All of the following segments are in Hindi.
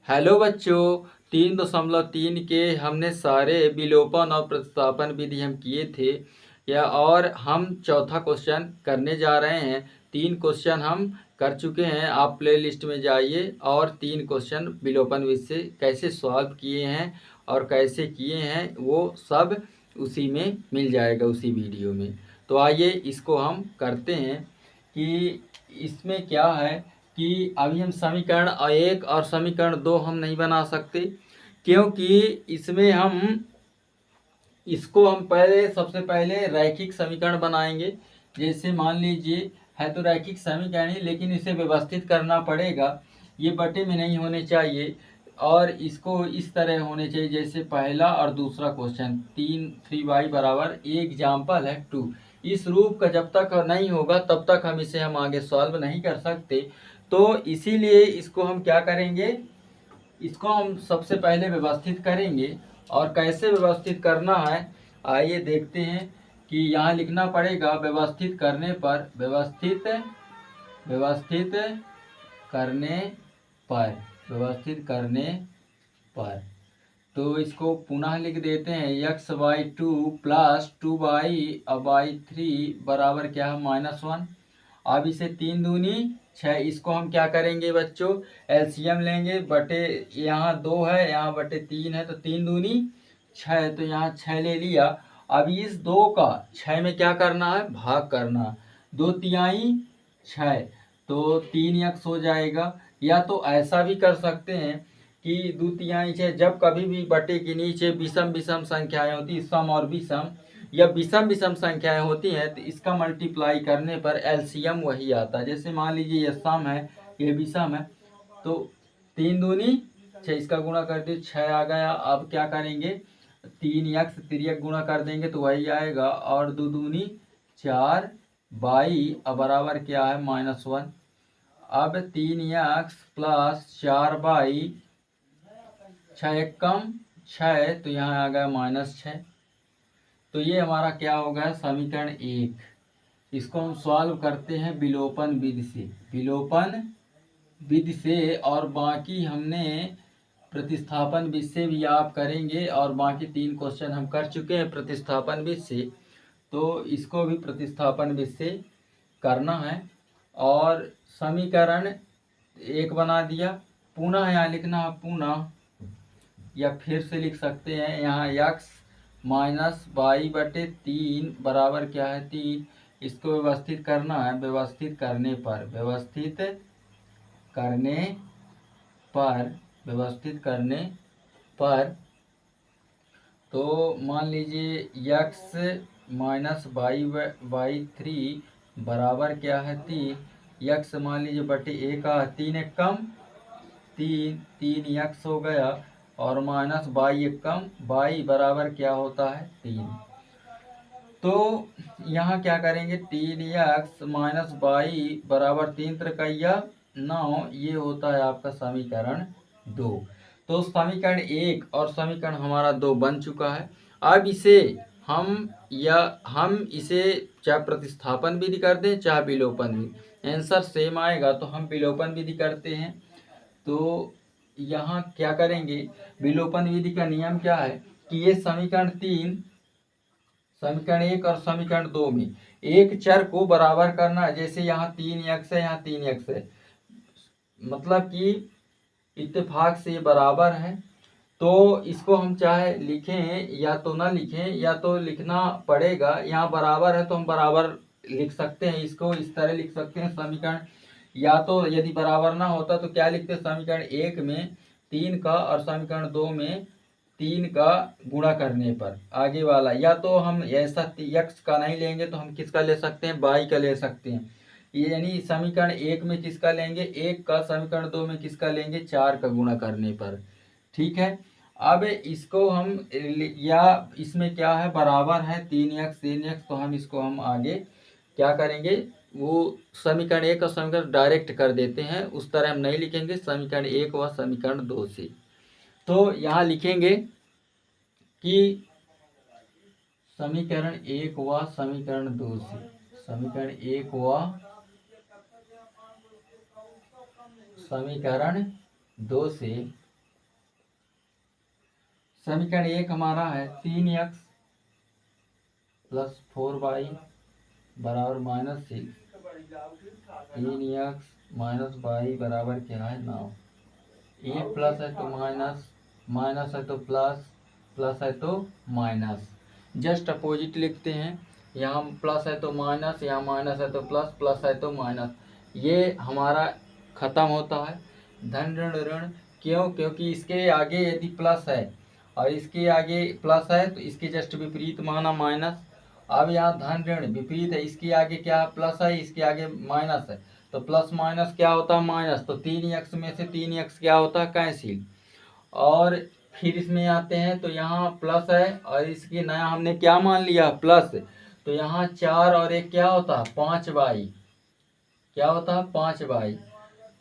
हेलो बच्चों, 3.3 के हमने सारे विलोपन और प्रतिस्थापन विधि हम किए थे या और हम चौथा क्वेश्चन करने जा रहे हैं। 3 क्वेश्चन हम कर चुके हैं। आप प्ले लिस्ट में जाइए और 3 क्वेश्चन विलोपन विधि से कैसे सॉल्व किए हैं और कैसे किए हैं वो सब उसी में मिल जाएगा, उसी वीडियो में। तो आइए इसको हम करते हैं कि इसमें क्या है कि अभी हम समीकरण 1 और समीकरण 2 हम नहीं बना सकते, क्योंकि इसमें इसको हम सबसे पहले रैखिक समीकरण बनाएंगे। जैसे मान लीजिए है तो रैखिक समीकरण ही, लेकिन इसे व्यवस्थित करना पड़ेगा। ये बटे में नहीं होने चाहिए और इसको इस तरह होने चाहिए जैसे पहला और दूसरा क्वेश्चन 3y बराबर एग्जाम्पल है 2। इस रूप का जब तक नहीं होगा तब तक हम आगे सॉल्व नहीं कर सकते। तो इसीलिए इसको हम क्या करेंगे, इसको हम सबसे पहले व्यवस्थित करेंगे। और कैसे व्यवस्थित करना है आइए देखते हैं कि यहाँ लिखना पड़ेगा व्यवस्थित करने पर, व्यवस्थित करने पर, व्यवस्थित करने पर। तो इसको पुनः लिख देते हैं x/2 प्लस 2y/3 बराबर क्या है -1। अब इसे 3 दूनी 6, इसको हम क्या करेंगे बच्चों, एलसीएम लेंगे। बटे यहाँ 2 है, यहाँ बटे 3 है, तो 3 दूनी 6, तो यहाँ 6 ले लिया। अब इस 2 का 6 में क्या करना है, भाग करना। 2 तिहाई 6, तो 3x हो जाएगा। या तो ऐसा भी कर सकते हैं कि 2 तिहाई 6, जब कभी भी बटे के नीचे विषम विषम संख्याएं होती, सम और विषम या विषम विषम संख्याएं होती हैं, तो इसका मल्टीप्लाई करने पर एलसीएम वही आता है। जैसे मान लीजिए ये सम है, ये विषम है, तो 3 दूनी 6, इसका गुणा कर दिए 6 आ गया। अब क्या करेंगे, 3x 3x गुणा कर देंगे तो वही आएगा। और 2 दूनी 4 y बराबर क्या है -1। अब 3x प्लस 4y, 6 एक कम 6, तो यहाँ आ गया -6। तो ये हमारा क्या हो गया, समीकरण 1। इसको हम सॉल्व करते हैं विलोपन विधि से, विलोपन विधि से। और बाकी हमने प्रतिस्थापन विधि से भी आप करेंगे, और बाकी 3 क्वेश्चन हम कर चुके हैं प्रतिस्थापन विधि से, तो इसको भी प्रतिस्थापन विधि से करना है। और समीकरण 1 बना दिया। पुनः यहाँ लिखना है पुनः, या फिर से लिख सकते हैं यहाँ x माइनस y/3 बराबर क्या है 3। इसको व्यवस्थित करना है, व्यवस्थित करने पर, व्यवस्थित करने पर, व्यवस्थित करने पर। तो मान लीजिए x माइनस y/3 बराबर क्या है 3। x मान लीजिए बटे 1 का 3 एक कम 3x हो गया, और माइनस y एक कम y बराबर क्या होता है 3। तो यहाँ क्या करेंगे, 3x माइनस y बराबर 3 त्रिकैया 9, ये होता है आपका समीकरण 2। तो समीकरण 1 और समीकरण हमारा 2 बन चुका है। अब इसे हम इसे चाहे प्रतिस्थापन विधि कर दें चाहे विलोपन विधि, आंसर सेम आएगा। तो हम विलोपन विधि करते हैं। तो यहाँ क्या करेंगे, विलोपन विधि का नियम क्या है कि ये समीकरण 3, समीकरण 1 और समीकरण 2 में एक चर को बराबर करना है। जैसे यहाँ 3x है, यहाँ 3x है, मतलब कि इत्तेफाक से ये बराबर है। तो इसको हम चाहे लिखें या तो ना लिखें, या तो लिखना पड़ेगा। यहाँ बराबर है तो हम बराबर लिख सकते हैं, इसको इस तरह लिख सकते हैं समीकरण। या तो यदि बराबर ना होता तो क्या लिखते, समीकरण 1 में 3 का और समीकरण 2 में 3 का गुणा करने पर आगे वाला। या तो हम ऐसा x का नहीं लेंगे तो हम किसका ले सकते हैं, y का ले सकते हैं। यानी समीकरण 1 में किसका लेंगे 1 का, समीकरण 2 में किसका लेंगे 4 का गुणा करने पर। ठीक है। अब इसको हम, या इसमें क्या है बराबर है 3x, तो हम आगे क्या करेंगे, वो समीकरण 1 और समीकरण डायरेक्ट कर देते हैं। उस तरह हम नहीं लिखेंगे समीकरण 1 व समीकरण 2 से। तो यहाँ लिखेंगे कि समीकरण 1 व समीकरण 2 से, समीकरण 1 व समीकरण 2 से समीकरण 1 हमारा है 3x प्लस 4y बराबर -6, 3x माइनस y बराबर क्या है 9। ये प्लस है तो माइनस, माइनस है तो प्लस, प्लस है तो माइनस, जस्ट अपोजिट लिखते हैं। यहाँ प्लस है तो माइनस, यहाँ माइनस है तो प्लस, प्लस है तो माइनस, ये हमारा खत्म होता है। धन ऋण ऋण, क्यों? क्योंकि इसके आगे यदि प्लस है और इसके आगे प्लस है तो इसके जस्ट विपरीत माना माइनस। अब यहाँ धन ऋण विपरीत है, इसके आगे क्या प्लस है, इसके आगे माइनस है, तो प्लस माइनस क्या होता है माइनस, तो 3x में से 3x क्या होता है कैंसिल। और फिर इसमें आते हैं तो यहाँ प्लस है और इसकी नया हमने क्या मान लिया प्लस, तो यहाँ 4 और 1 क्या होता है 5y, क्या होता है 5y।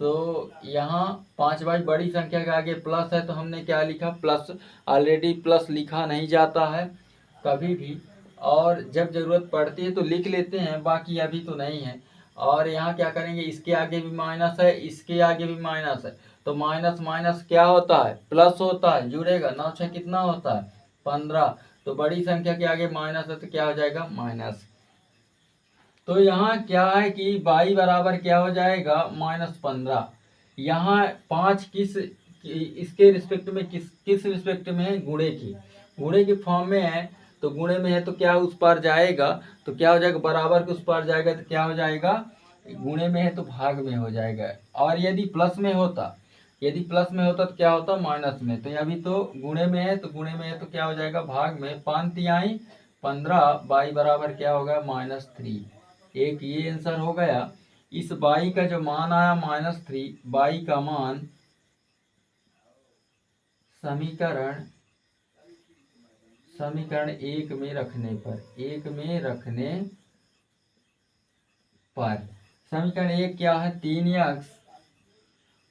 तो यहाँ 5y बड़ी संख्या के आगे प्लस है तो हमने क्या लिखा प्लस, ऑलरेडी प्लस लिखा नहीं जाता है कभी भी, और जब ज़रूरत पड़ती है तो लिख लेते हैं, बाकी अभी तो नहीं है। और यहाँ क्या करेंगे, इसके आगे भी माइनस है, इसके आगे भी माइनस है, तो माइनस माइनस क्या होता है प्लस होता है, जुड़ेगा 9 6 कितना होता है 15, तो बड़ी संख्या के आगे माइनस है तो क्या हो जाएगा माइनस। तो यहाँ क्या है कि y बराबर क्या हो जाएगा -15। यहाँ 5 किस इसके रिस्पेक्ट में किस रिस्पेक्ट में है, गुणे की फॉर्म में है, तो गुणे में है तो क्या उस पर जाएगा, तो क्या हो जाएगा बराबर के उस पर जाएगा तो क्या हो जाएगा, गुणे में है तो भाग में हो जाएगा। और यदि प्लस में होता, यदि प्लस में होता तो क्या होता माइनस में, तो अभी तो गुणे में है तो गुणे में है तो क्या हो जाएगा भाग में, 5 तिहाई 15, y बराबर क्या होगा -3। एक ये आंसर हो गया। इस y का जो मान आया -3, y का मान समीकरण 1 में रखने पर, समीकरण 1 क्या है 3x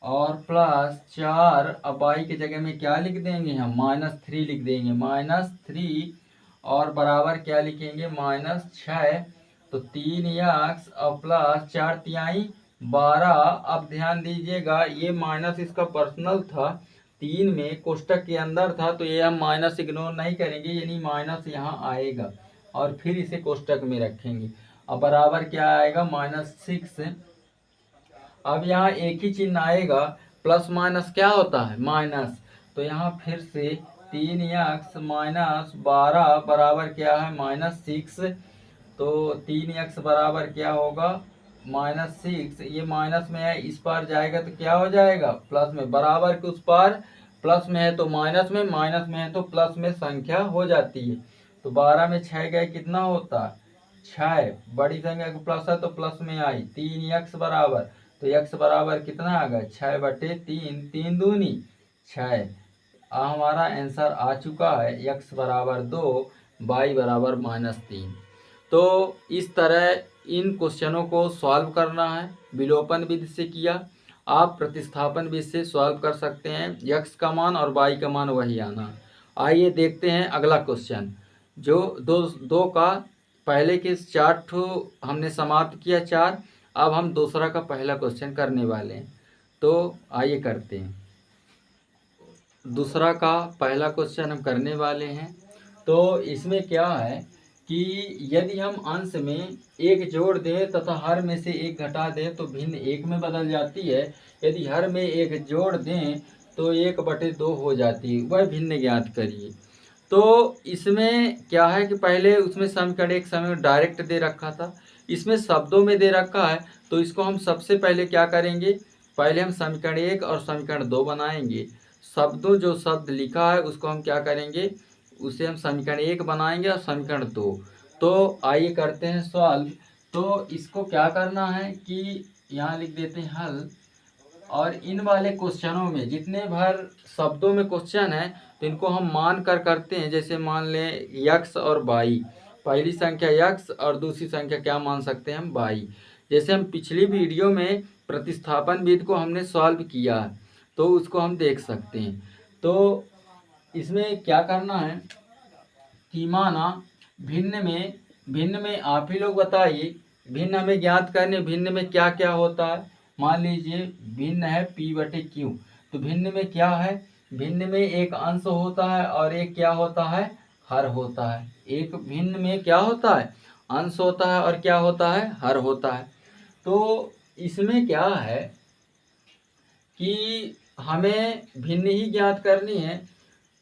और प्लस 4, अब y की जगह में क्या लिख देंगे हम -3 लिख देंगे, -3 और बराबर क्या लिखेंगे -6, तो 3x और प्लस 4 तिहाई 12। अब ध्यान दीजिएगा ये माइनस इसका पर्सनल था, 3 में कोष्टक के अंदर था, तो ये हम माइनस इग्नोर नहीं करेंगे, यानी माइनस यहाँ आएगा और फिर इसे कोष्टक में रखेंगे। अब बराबर क्या आएगा -6। अब यहाँ एक ही चिन्ह आएगा, प्लस माइनस क्या होता है माइनस, तो यहाँ फिर से 3x माइनस 12 बराबर क्या है -6, तो 3x बराबर क्या होगा -6, ये माइनस में है इस पार जाएगा तो क्या हो जाएगा प्लस में, बराबर के उस पार प्लस में है तो माइनस में, माइनस में है तो प्लस में संख्या हो जाती है। तो 12 में 6 गए कितना होता है 6, बड़ी संख्या को प्लस है तो प्लस में आई, 3x बराबर, तो x बराबर कितना आ गया 6/3, 3 दूनी 6। हमारा आंसर आ चुका है x बराबर 2, y बराबर -3। तो इस तरह इन क्वेश्चनों को सॉल्व करना है, विलोपन विधि से किया, आप प्रतिस्थापन विधि से सॉल्व कर सकते हैं, x का मान और y का मान वही आना। आइए देखते हैं अगला क्वेश्चन, जो दो का पहले के 4 ठो हमने समाप्त किया 4, अब हम दूसरा का पहला क्वेश्चन करने वाले हैं, तो आइए करते हैं। दूसरा का पहला क्वेश्चन हम करने वाले हैं। तो इसमें क्या है कि यदि हम अंश में एक जोड़ दें तथा हर में से एक घटा दें तो भिन्न एक में बदल जाती है, यदि हर में एक जोड़ दें तो 1/2 हो जाती है, वह भिन्न ज्ञात करिए। तो इसमें क्या है कि पहले उसमें समीकरण एक समीकरण डायरेक्ट दे रखा था, इसमें शब्दों में दे रखा है, तो इसको हम सबसे पहले क्या करेंगे, पहले हम समीकरण 1 और समीकरण 2 बनाएंगे। शब्दों जो शब्द लिखा है उसको हम क्या करेंगे, उसे हम समीकरण 1 बनाएंगे और समीकरण 2। तो आइए करते हैं सॉल्व। तो इसको क्या करना है कि यहाँ लिख देते हैं हल, और इन वाले क्वेश्चनों में जितने भर शब्दों में क्वेश्चन है तो इनको हम मान कर करते हैं। जैसे मान लें यक्स और बाई, पहली संख्या यक्स और दूसरी संख्या क्या मान सकते हैं हम बाई। जैसे हम पिछली वीडियो में प्रतिस्थापन विधि को हमने सॉल्व किया है तो उसको हम देख सकते हैं। तो इसमें क्या करना है कि माना भिन्न में आप ही लोग बताइए, भिन्न हमें ज्ञात करने, भिन्न में क्या होता है। मान लीजिए भिन्न है P/Q, तो भिन्न में क्या है भिन्न में एक अंश होता है और एक क्या होता है, हर होता है। एक भिन्न में क्या होता है, अंश होता है और क्या होता है, हर होता है। तो इसमें क्या है कि हमें भिन्न ही ज्ञात करनी है।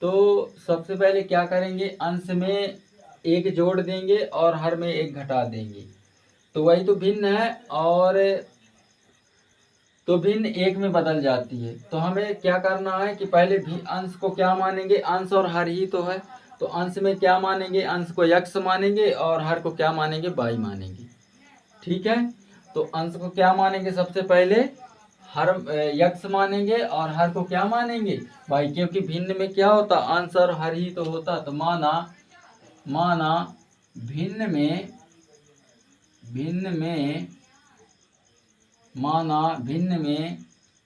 तो सबसे पहले क्या करेंगे, अंश में एक जोड़ देंगे और हर में एक घटा देंगे, तो वही तो भिन्न है। और तो भिन्न एक में बदल जाती है। तो हमें क्या करना है कि पहले भी अंश को क्या मानेंगे, अंश और हर ही तो है। तो अंश में क्या मानेंगे, अंश को x मानेंगे और हर को क्या मानेंगे, y मानेंगे। ठीक है, तो अंश को क्या मानेंगे, सबसे पहले हर x मानेंगे और हर को क्या मानेंगे, y, क्योंकि भिन्न में क्या होता, अंश और हर ही तो होता। तो माना भिन्न में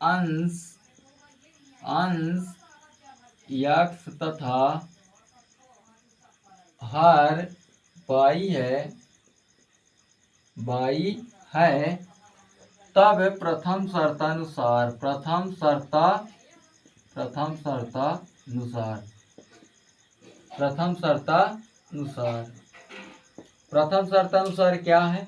अंश x तथा हर y है, तब प्रथम शर्तानुसार क्या है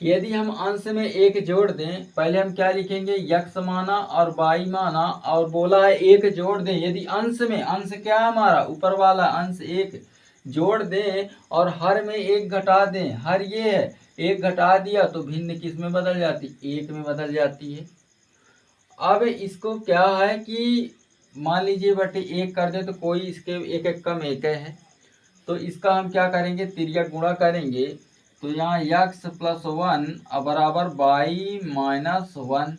कि यदि हम अंश में एक जोड़ दें, पहले हम क्या लिखेंगे, x माना और y माना, और बोला है एक जोड़ दें। यदि अंश में, अंश क्या है हमारा, ऊपर वाला अंश एक जोड़ दें और हर में एक घटा दें, हर ये है, एक घटा दिया तो भिन्न किस में बदल जाती, एक में बदल जाती है। अब इसको क्या है कि मान लीजिए बटे एक कर दे तो कोई इसके एक एक कम एक है, तो इसका हम क्या करेंगे, तिर्यक गुणा करेंगे। तो यहाँ x + 1 बराबर y - 1।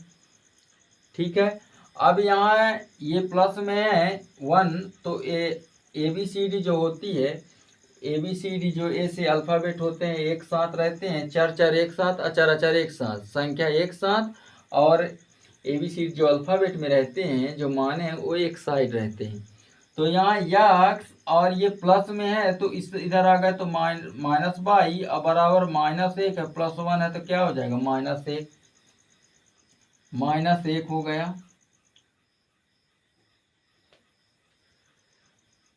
ठीक है, अब यहाँ ये प्लस में है 1, तो ABCD जो होती है, ABCD जो ए से अल्फ़ाबेट होते हैं एक साथ रहते हैं, चर चर एक साथ, अचर अचर एक साथ, संख्या एक साथ, और ABCD जो अल्फ़ाबेट में रहते हैं, जो माने हैं वो एक साइड रहते हैं। तो यहाँ x और ये प्लस में है तो इस इधर आ गए तो -y बराबर -1 है, +1 है तो क्या हो जाएगा, -1 हो गया,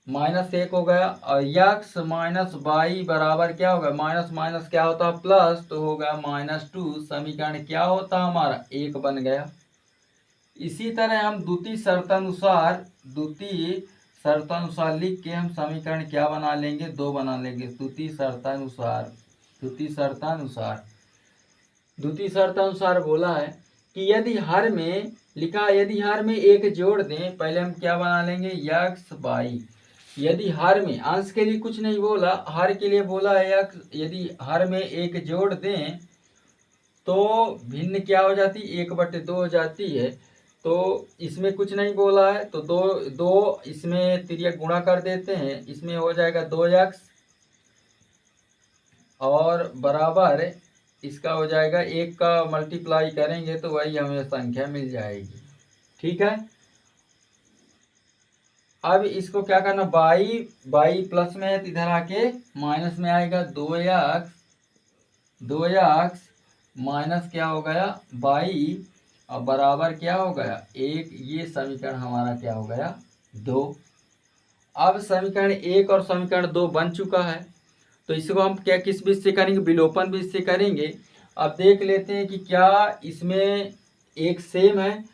-1 हो गया। और x - y बराबर क्या होगा, माइनस माइनस क्या होता है, प्लस, तो हो गया -2। समीकरण क्या होता है हमारा, 1 बन गया। इसी तरह हम द्वितीय शर्तानुसार लिख के हम समीकरण क्या बना लेंगे, 2 बना लेंगे। द्वितीय शर्तानुसार बोला है कि यदि हर में लिखा, यदि हर में एक जोड़ दें, पहले हम क्या बना लेंगे, x y। यदि हर में, अंश के लिए कुछ नहीं बोला, हर के लिए बोला है x, यदि हर में एक जोड़ दें तो भिन्न क्या हो जाती, 1/2 हो जाती है। तो इसमें कुछ नहीं बोला है तो दो इसमें तिर्यक गुणा कर देते हैं, इसमें हो जाएगा 2x और बराबर इसका हो जाएगा 1 का मल्टीप्लाई करेंगे तो वही हमें संख्या मिल जाएगी। ठीक है, अब इसको क्या करना, बाई प्लस में है तो इधर आके माइनस में आएगा, 2x माइनस क्या हो गया, बाई, और बराबर क्या हो गया, 1। ये समीकरण हमारा क्या हो गया, 2। अब समीकरण 1 और समीकरण 2 बन चुका है, तो इसको हम क्या किस बीच से करेंगे, विलोपन बीच से करेंगे। अब देख लेते हैं कि क्या इसमें एक सेम है,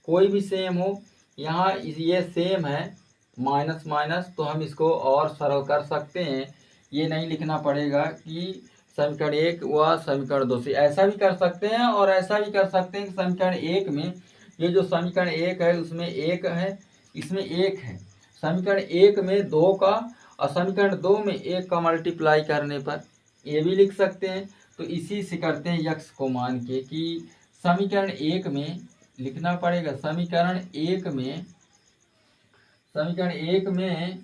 कोई भी सेम हो। यहाँ ये सेम है, माइनस माइनस, तो हम इसको और सरल कर सकते हैं। ये नहीं लिखना पड़ेगा कि समीकरण 1 व समीकरण 2 से, ऐसा भी कर सकते हैं और ऐसा भी कर सकते हैं कि समीकरण 1 में, ये जो समीकरण 1 है उसमें 1 है, इसमें 1 है, समीकरण 1 में 2 का और समीकरण 2 में 1 का मल्टीप्लाई करने पर, ये भी लिख सकते हैं। तो इसी से करते हैं यक्स को मान के कि समीकरण 1 में लिखना पड़ेगा, समीकरण 1 में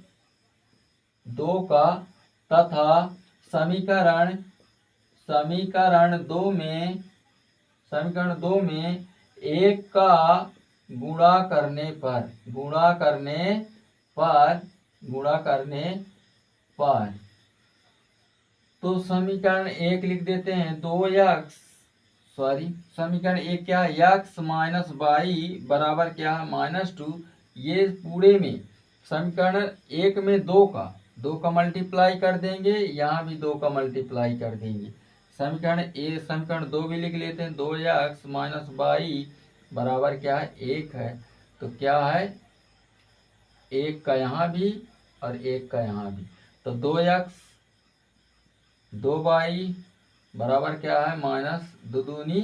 2 का, तथा समीकरण 2 में 1 का गुणा करने पर तो समीकरण 1 लिख देते हैं, समीकरण 1 क्या है, x - y बराबर क्या है, -2। ये पूरे में समीकरण 1 में 2 का मल्टीप्लाई कर देंगे, यहाँ भी 2 का मल्टीप्लाई कर देंगे। समीकरण 2 भी लिख लेते हैं। 2x माइनस वाई बराबर क्या है 1 है, तो क्या है 1 का यहाँ भी और 1 का यहाँ भी, तो 2x 2y बराबर क्या है माइनस 2 दूनी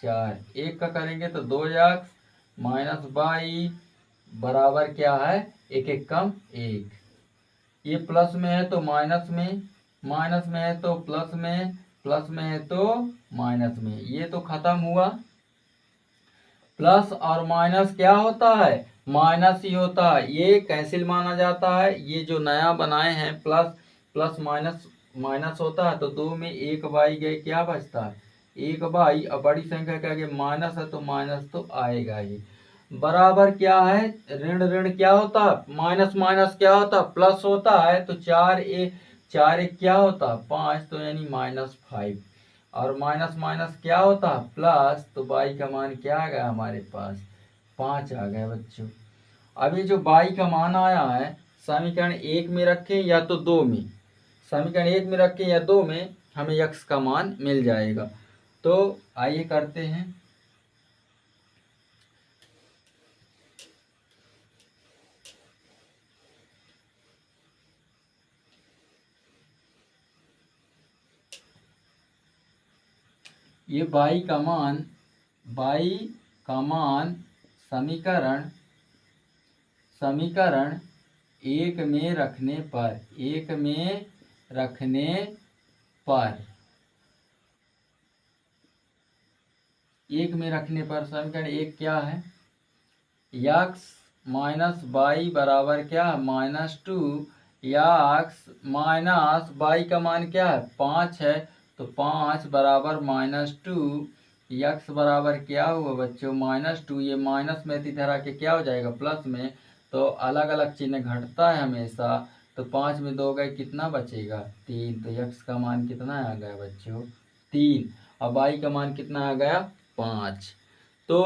4। 1 का करेंगे तो 2x माइनस वाई बराबर क्या है 1 1 कम 1। ये प्लस में है तो माइनस में, माइनस में है तो प्लस में, प्लस में है तो माइनस में। ये तो खत्म हुआ। प्लस और माइनस क्या होता है, माइनस ही होता है। ये कैंसिल माना जाता है। ये जो नया बनाए हैं प्लस प्लस माइनस माइनस होता है, तो 2 में 1 बाई गए, क्या बचता है 1 बाई। अब बड़ी संख्या के आगे माइनस है तो माइनस तो आएगा ही। बराबर क्या है, ऋण ऋण क्या होता है, माइनस माइनस क्या होता है प्लस होता है, तो 4 1 क्या होता है 5, तो यानी -5। और माइनस माइनस क्या होता है प्लस, तो बाई का मान क्या आ गया हमारे पास 5 आ गया बच्चों। अब ये जो बाई का मान आया है समीकरण 1 में रखें या तो 2 में, समीकरण 1 में रखें या 2 में, हमें x का मान मिल जाएगा। तो आइए करते हैं। ये बाई का मान समीकरण 1 में रखने पर, 1 में रखने पर, 1 में रखने पर समीकरण 1 क्या है, x माइनस वाई बराबर क्या है -2, x माइनस वाई का मान क्या है 5 है, तो 5 बराबर -2, x बराबर क्या हुआ बच्चों -2। ये माइनस में इसी तरह के क्या हो जाएगा प्लस में, तो अलग अलग चिन्ह घटता है हमेशा। तो 5 में 2 गए, कितना बचेगा 3, तो x का मान कितना आ गया बच्चों 3, और y का मान कितना आ गया 5। तो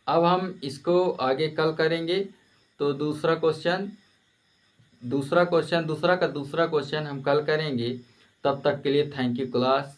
अब हम इसको आगे कल करेंगे। तो दूसरा क्वेश्चन हम कल करेंगे। तब तक के लिए थैंक यू क्लास।